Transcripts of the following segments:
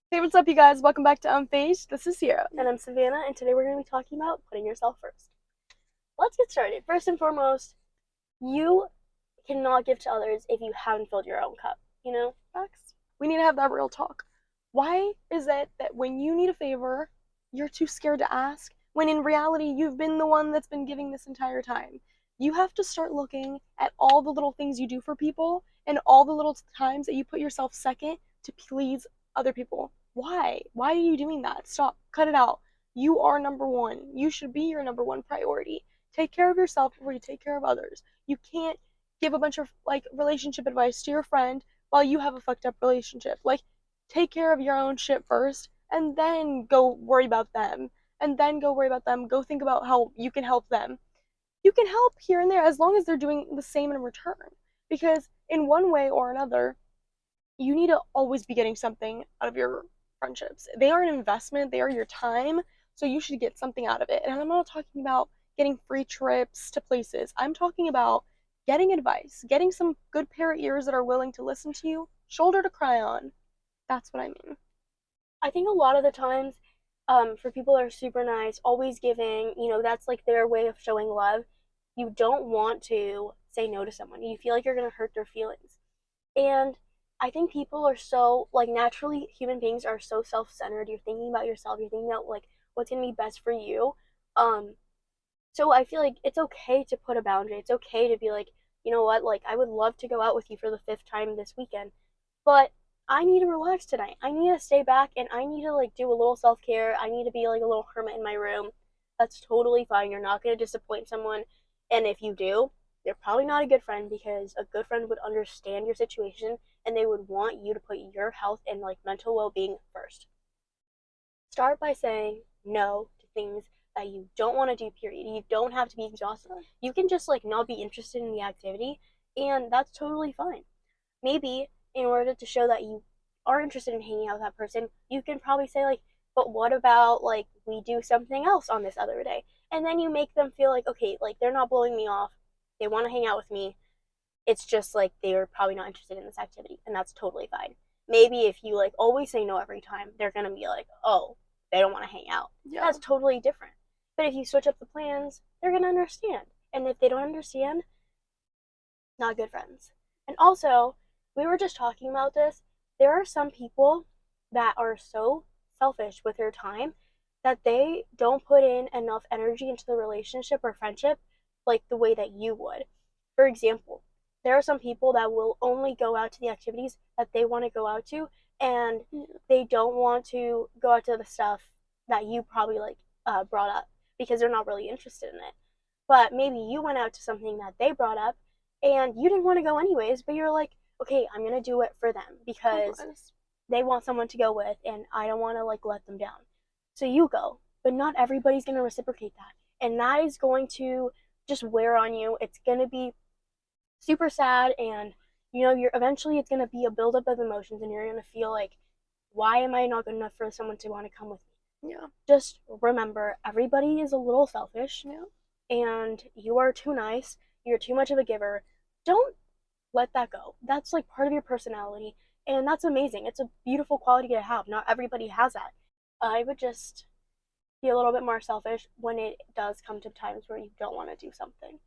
Hey, what's up, you guys? Welcome back to Unfazed. This is Sierra. And I'm Savannah, and today we're going to be talking about putting yourself first. Let's get started. First and foremost, you cannot give to others if you haven't filled your own cup, you know? Facts. We need to have that real talk. Why is it that when you need a favor, you're too scared to ask, when in reality, you've been the one that's been giving this entire time? You have to start looking at all the little things you do for people and all the little times that you put yourself second to please other people. Why? Why are you doing that? Stop. Cut it out. You are number one. You should be your number one priority. Take care of yourself before you take care of others. You can't give a bunch of relationship advice to your friend while you have a fucked up relationship. Like, take care of your own shit first and then go worry about them. And then go worry about them. Go think about how you can help them. You can help here and there as long as they're doing the same in return. Because in one way or another, you need to always be getting something out of your friendships. They are an investment, they are your time, so you should get something out of it. And I'm not talking about getting free trips to places. I'm talking about getting advice, getting some good pair of ears that are willing to listen to you, shoulder to cry on. That's what I mean. I think a lot of the times, for people that are super nice, always giving, that's like their way of showing love. You don't want to say no to someone. You feel like you're going to hurt their feelings. And I think people are so, like, naturally, human beings are so self centered. You're thinking about yourself, you're thinking about, like, what's going to be best for you. Um, So I feel like it's okay to put a boundary. It's okay to be like, you know what, like I would love to go out with you for the fifth time this weekend, but I need to relax tonight. I need to stay back and I need to like do a little self care. I need to be like a little hermit in my room. That's totally fine. You're not going to disappoint someone. And if you do, you're probably not a good friend because a good friend would understand your situation and they would want you to put your health and like mental well being first. Start by saying no to things that you don't want to do, period. You don't have to be exhausted. You can just like not be interested in the activity, and that's totally fine. Maybe in order to show that you are interested in hanging out with that person, you can probably say like, but what about like we do something else on this other day? And then you make them feel like, okay, like they're not blowing me off. They want to hang out with me. It's just like they're probably not interested in this activity, and that's totally fine. Maybe if you like always say no every time, they're gonna be like, oh, they don't want to hang out. Yeah. That's totally different. But if you switch up the plans, they're gonna understand. And if they don't understand, not good friends. And also, we were just talking about this. There are some people that are so selfish with their time that they don't put in enough energy into the relationship or friendship like the way that you would. For example, there are some people that will only go out to the activities that they want to go out to and they don't want to go out to the stuff that you probably like brought up because they're not really interested in it. But maybe you went out to something that they brought up and you didn't want to go anyways, but you're like, okay, I'm gonna do it for them because Compromise. they want someone to go with and I don't want to like let them down. So you go, but not everybody's gonna reciprocate that. And that is going to just wear on you. It's gonna be super sad and you're eventually it's gonna be a buildup of emotions and you're gonna feel like, why am I not good enough for someone to want to come with me? Yeah. Just remember everybody is a little selfish Yeah. and you are too nice, you're too much of a giver. Don't let that go. That's like part of your personality, and that's amazing. It's a beautiful quality to have. Not everybody has that. I would just be a little bit more selfish when it does come to times where you don't want to do something.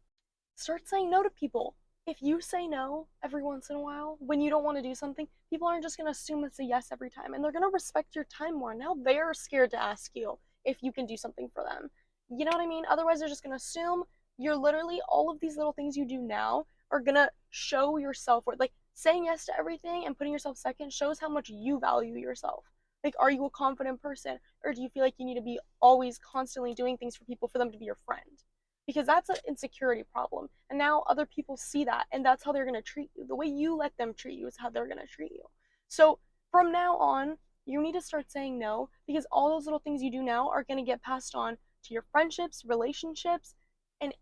Start saying no to people. If you say no every once in a while when you don't want to do something, people aren't just going to assume it's a yes every time and they're going to respect your time more. Now they're scared to ask you if you can do something for them. You know what I mean? Otherwise, they're just going to assume you're literally all of these little things you do now are going to show your self worth. Like saying yes to everything and putting yourself second shows how much you value yourself. Like, are you a confident person or do you feel like you need to be always constantly doing things for people for them to be your friend? Because that's an insecurity problem. And now other people see that, and that's how they're going to treat you. The way you let them treat you is how they're going to treat you. So from now on, you need to start saying no because all those little things you do now are going to get passed on to your friendships, relationships, and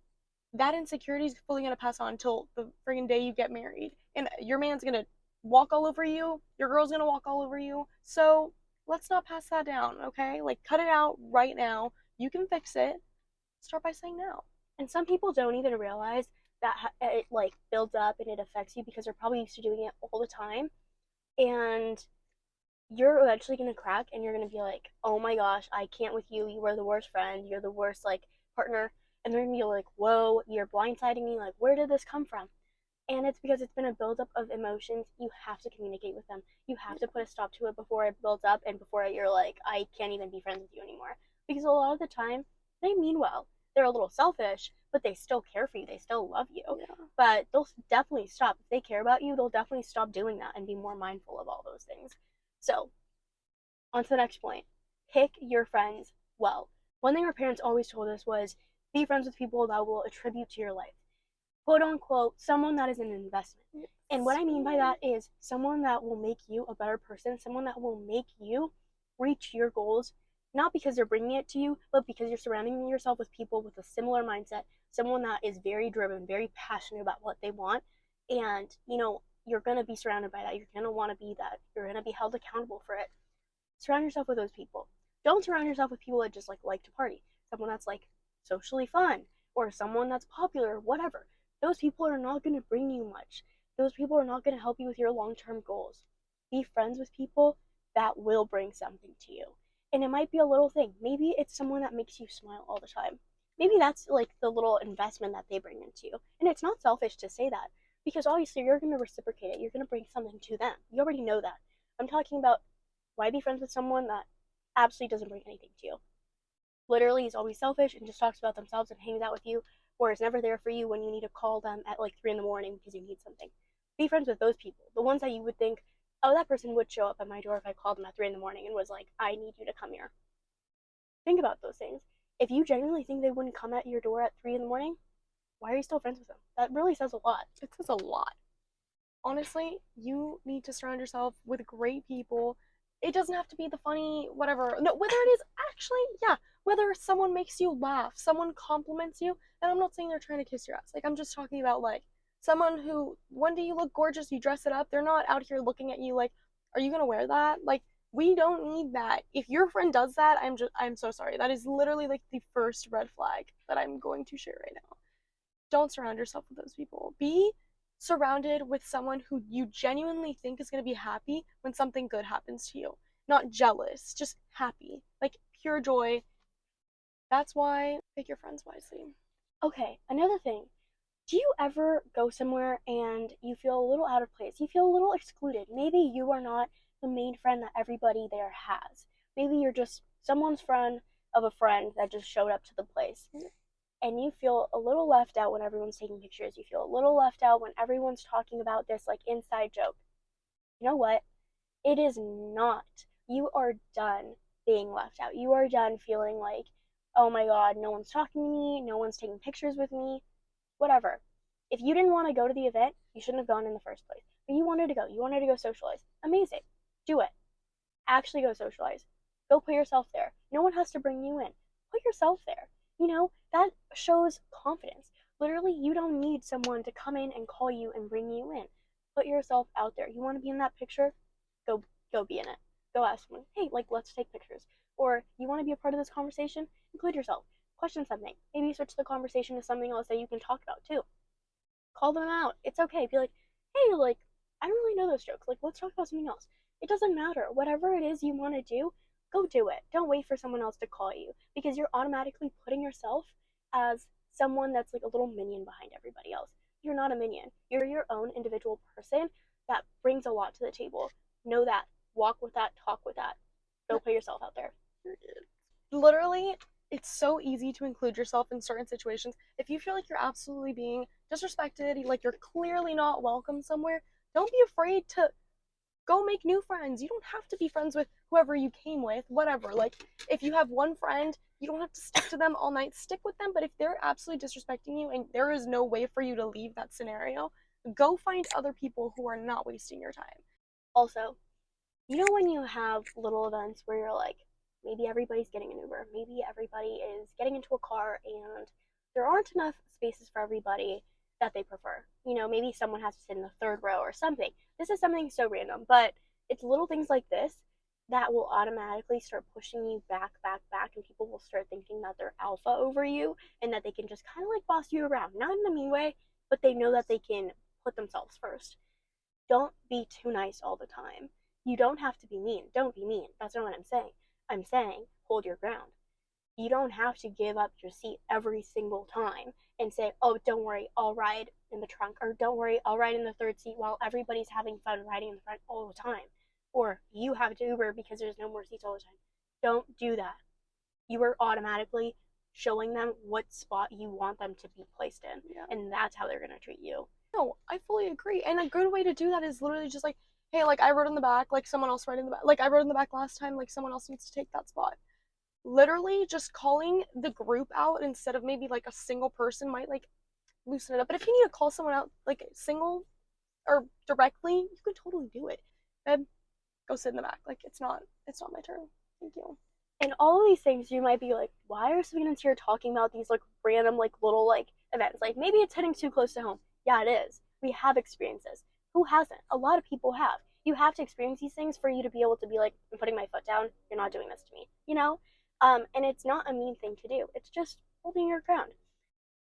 that insecurity is fully going to pass on until the friggin' day you get married. And your man's going to walk all over you, your girl's going to walk all over you. So let's not pass that down, okay? Like, cut it out right now. You can fix it. Start by saying no. And some people don't even realize that it like builds up and it affects you because they're probably used to doing it all the time. And you're eventually gonna crack and you're gonna be like, oh my gosh, I can't with you. You are the worst friend. You're the worst like partner. And they're gonna be like, whoa, you're blindsiding me. Like, where did this come from? And it's because it's been a buildup of emotions. You have to communicate with them. You have to put a stop to it before it builds up and before you're like, I can't even be friends with you anymore. Because a lot of the time, they mean well. They're a little selfish, but they still care for you. They still love you. Yeah. But they'll definitely stop. If they care about you, they'll definitely stop doing that and be more mindful of all those things. So, on to the next point. Pick your friends well. One thing our parents always told us was be friends with people that will attribute to your life, quote unquote, someone that is an investment. And what I mean by that is someone that will make you a better person, someone that will make you reach your goals, not because they're bringing it to you, but because you're surrounding yourself with people with a similar mindset, someone that is very driven, very passionate about what they want. And, you're going to be surrounded by that. You're going to want to be that. You're going to be held accountable for it. Surround yourself with those people. Don't surround yourself with people that just like to party. Someone that's like socially fun or someone that's popular, whatever. Those people are not going to bring you much. Those people are not going to help you with your long-term goals. Be friends with people that will bring something to you. And it might be a little thing. Maybe it's someone that makes you smile all the time. Maybe that's like the little investment that they bring into you. And it's not selfish to say that because obviously you're going to reciprocate it. You're going to bring something to them. You already know that. I'm talking about why be friends with someone that absolutely doesn't bring anything to you? Literally is always selfish and just talks about themselves and hangs out with you, or is never there for you when you need to call them at like 3 in the morning because you need something. Be friends with those people. The ones that you would think, oh, that person would show up at my door if I called them at 3 in the morning and was like, I need you to come here. Think about those things. If you genuinely think they wouldn't come at your door at 3 in the morning, why are you still friends with them? That really says a lot. It says a lot. Honestly, you need to surround yourself with great people. It doesn't have to be the funny, whatever. No, whether it is actually, yeah, whether someone makes you laugh, someone compliments you, and I'm not saying they're trying to kiss your ass. Like, I'm just talking about, like, someone who, one day you look gorgeous, you dress it up, they're not out here looking at you like, are you gonna wear that? Like, we don't need that. If your friend does that, I'm so sorry. That is literally like the first red flag that I'm going to share right now. Don't surround yourself with those people. Be surrounded with someone who you genuinely think is going to be happy when something good happens to you. Not jealous, just happy. Like pure joy. That's why pick your friends wisely. Okay, another thing. Do you ever go somewhere and you feel a little out of place? You feel a little excluded. Maybe you are not the main friend that everybody there has. Maybe you're just someone's friend of a friend that just showed up to the place. And you feel a little left out when everyone's taking pictures. You feel a little left out when everyone's talking about this like inside joke. You know what? It is not. You are done being left out. You are done feeling like, oh my god, no one's talking to me, no one's taking pictures with me, whatever. If you didn't want to go to the event, you shouldn't have gone in the first place. But you wanted to go. You wanted to go socialize. Amazing. Do it. Actually go socialize. Go put yourself there. No one has to bring you in. Put yourself there. That shows confidence. Literally, you don't need someone to come in and call you and bring you in. Put yourself out there. You want to be in that picture? Go go be in it. Go ask someone, hey, like let's take pictures. Or you want to be a part of this conversation? Include yourself. Question something. Maybe switch the conversation to something else that you can talk about too. Call them out. It's okay. Be like, hey, like, I don't really know those jokes. Like, let's talk about something else. It doesn't matter. Whatever it is you want to do, go do it. Don't wait for someone else to call you because you're automatically putting yourself as someone that's like a little minion behind everybody else. You're not a minion. You're your own individual person that brings a lot to the table. Know that. Walk with that. Talk with that. Go put yourself out there. Literally, it's so easy to include yourself in certain situations. If you feel like you're absolutely being disrespected, like you're clearly not welcome somewhere, don't be afraid to go make new friends. You don't have to be friends with whoever you came with, whatever. Like, if you have one friend, you don't have to stick to them all night. Stick with them, but if they're absolutely disrespecting you and there is no way for you to leave that scenario, go find other people who are not wasting your time. Also, when you have little events where you're like, maybe everybody's getting an Uber, maybe everybody is getting into a car and there aren't enough spaces for everybody that they prefer. Maybe someone has to sit in the third row or something. This is something so random, but it's little things like this that will automatically start pushing you back, back, back, and people will start thinking that they're alpha over you and that they can just kind of like boss you around. Not in a mean way, but they know that they can put themselves first. Don't be too nice all the time. You don't have to be mean. Don't be mean. That's not what I'm saying. I'm saying hold your ground. You don't have to give up your seat every single time and say, oh, don't worry, I'll ride in the trunk, or don't worry, I'll ride in the third seat while everybody's having fun riding in the front all the time. Or you have to Uber because there's no more seats all the time. Don't do that. You are automatically showing them what spot you want them to be placed in. Yeah. And that's how they're going to treat you. No, I fully agree. And a good way to do that is literally just like, hey, like I rode in the back, like someone else rode in the back. Like I rode in the back last time, like someone else needs to take that spot. Literally just calling the group out instead of maybe like a single person might like loosen it up. But if you need to call someone out like single or directly, you can totally do it. Babe, go sit in the back. Like it's not my turn. Thank you. And all of these things you might be like, why are students here talking about these like random like little like events? Like maybe it's hitting too close to home. Yeah, it is. We have experiences. Who hasn't? A lot of people have. You have to experience these things for you to be able to be like, I'm putting my foot down. You're not doing this to me. You know? And it's not a mean thing to do. It's just holding your ground.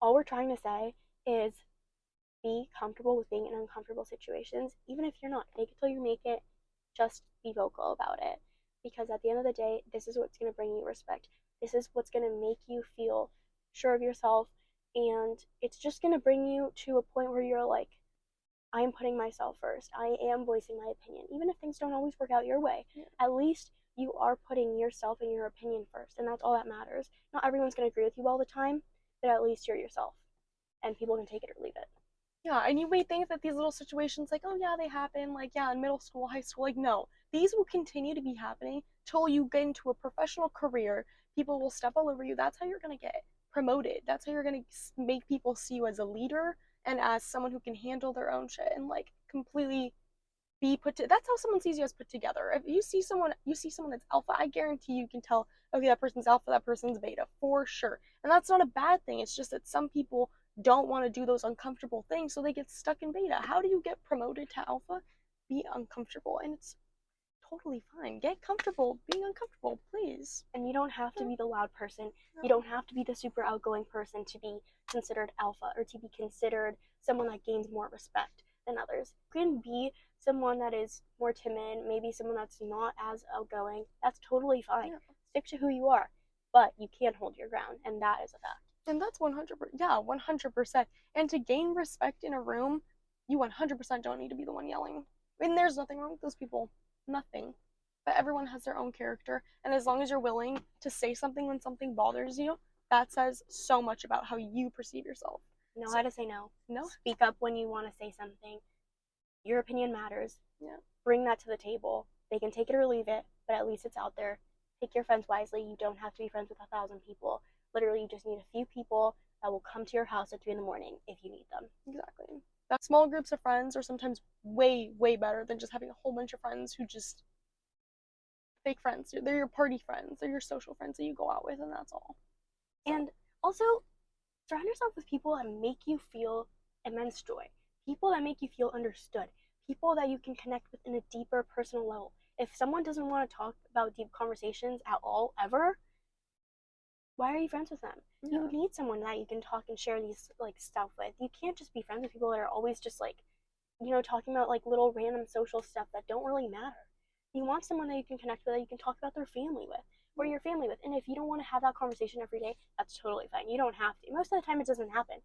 All we're trying to say is be comfortable with being in uncomfortable situations, even if you're not. Fake it till you make it. Just be vocal about it. Because at the end of the day, this is what's going to bring you respect. This is what's going to make you feel sure of yourself. And it's just going to bring you to a point where you're like, I am putting myself first. I am voicing my opinion. Even if things don't always work out your way, at least you are putting yourself and your opinion first. And that's all that matters. Not everyone's going to agree with you all the time, but at least you're yourself. And people can take it or leave it. Yeah, and you may think that these little situations, like, oh yeah, they happen, like, yeah, in middle school, high school, like, no. These will continue to be happening till you get into a professional career. People will step all over you. That's how you're going to get promoted. That's how you're going to make people see you as a leader and as someone who can handle their own shit and, like, completely be put to that's how someone sees you as put together. If you see someone that's alpha, I guarantee you can tell, okay, that person's alpha, that person's beta for sure. And that's not a bad thing. It's just that some people don't want to do those uncomfortable things, so they get stuck in beta. How do you get promoted to alpha? Be uncomfortable, and it's totally fine. Get comfortable being uncomfortable, please. And you don't have to be the loud person. No. You don't have to be the super outgoing person to be considered alpha or to be considered someone that gains more respect than others. You can be someone that is more timid, maybe someone that's not as outgoing. That's totally fine. Yeah. Stick to who you are, but you can hold your ground, and that is a fact. And that's 100%, yeah, 100%. And to gain respect in a room, you 100% don't need to be the one yelling. And there's nothing wrong with those people. Nothing. But everyone has their own character. And as long as you're willing to say something when something bothers you, that says so much about how you perceive yourself. Know how to say no. No? Speak up when you want to say something. Your opinion matters. Yeah. Bring that to the table. They can take it or leave it, but at least it's out there. Pick your friends wisely. You don't have to be friends with 1,000 people. Literally, you just need a few people that will come to your house at 3 in the morning if you need them. Exactly. That small groups of friends are sometimes way, way better than just having a whole bunch of friends who just fake friends. They're your party friends. They're your social friends that you go out with, and that's all. And also, surround yourself with people that make you feel immense joy. People that make you feel understood. People that you can connect with in a deeper personal level. If someone doesn't want to talk about deep conversations at all, ever, why are you friends with them? Yeah. You need someone that you can talk and share these like stuff with. You can't just be friends with people that are always just like, talking about like little random social stuff that don't really matter. You want someone that you can connect with, that you can talk about their family with, or your family with. And if you don't want to have that conversation every day, that's totally fine. You don't have to. Most of the time it doesn't happen.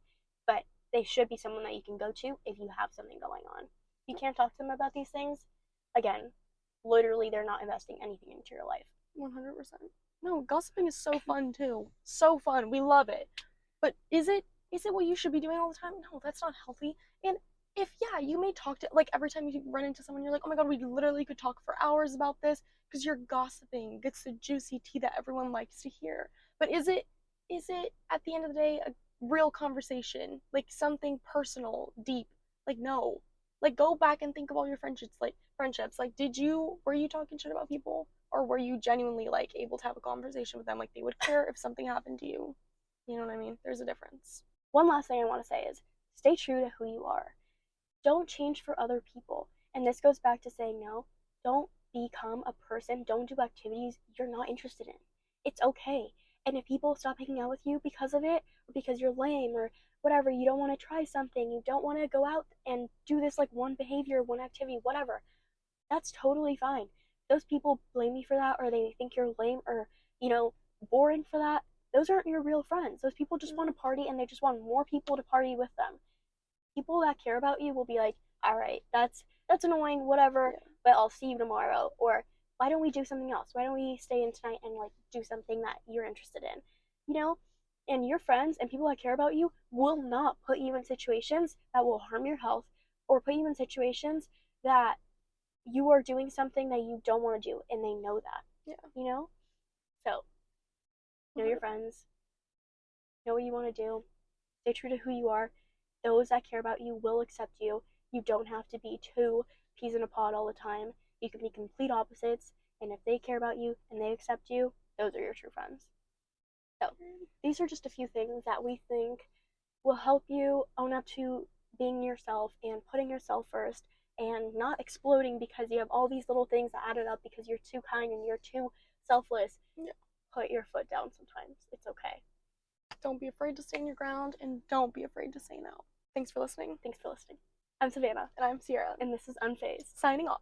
But they should be someone that you can go to if you have something going on. If you can't talk to them about these things, again, literally they're not investing anything into your life. 100%. No, gossiping is so fun too. So fun. We love it. But is it what you should be doing all the time? No, that's not healthy. And if yeah, you may talk to like every time you run into someone, you're like, oh my god, we literally could talk for hours about this because you're gossiping. It's the juicy tea that everyone likes to hear. But is it at the end of the day a real conversation? Like something personal, deep? Like no. Like go back and think of all your friendships. Like were you talking shit about people? Or were you genuinely like able to have a conversation with them, like they would care if something happened to you? You know what I mean? There's a difference. One last thing I want to say is stay true to who you are. Don't change for other people. And this goes back to saying no. Don't become a person, don't do activities you're not interested in. It's okay. And if people stop hanging out with you because of it, or because you're lame, or whatever, you don't want to try something, you don't want to go out and do this like one behavior, one activity, whatever, That's totally fine. Those people blame you for that, or they think you're lame or, you know, boring for that. Those aren't your real friends. Those people just want to party and they just want more people to party with them. People that care about you will be like, all right, that's annoying, whatever, Yeah. but I'll see you tomorrow. Or why don't we do something else? Why don't we stay in tonight and like do something that you're interested in? You know? And your friends and people that care about you will not put you in situations that will harm your health or put you in situations that you are doing something that you don't want to do and they know that. Yeah. You know? So know your 100%. friends, know what you want to do, stay true to who you are. Those that care about you will accept you. You don't have to be two peas in a pod all the time. You can be complete opposites. And if they care about you and they accept you, those are your true friends. So these are just a few things that we think will help you own up to being yourself and putting yourself first and not exploding because you have all these little things that added up because you're too kind and you're too selfless. Yeah. Put your foot down sometimes. It's okay. Don't be afraid to stand your ground and don't be afraid to say no. Thanks for listening. Thanks for listening. I'm Savannah. And I'm Sierra. And this is Unfazed. Signing off.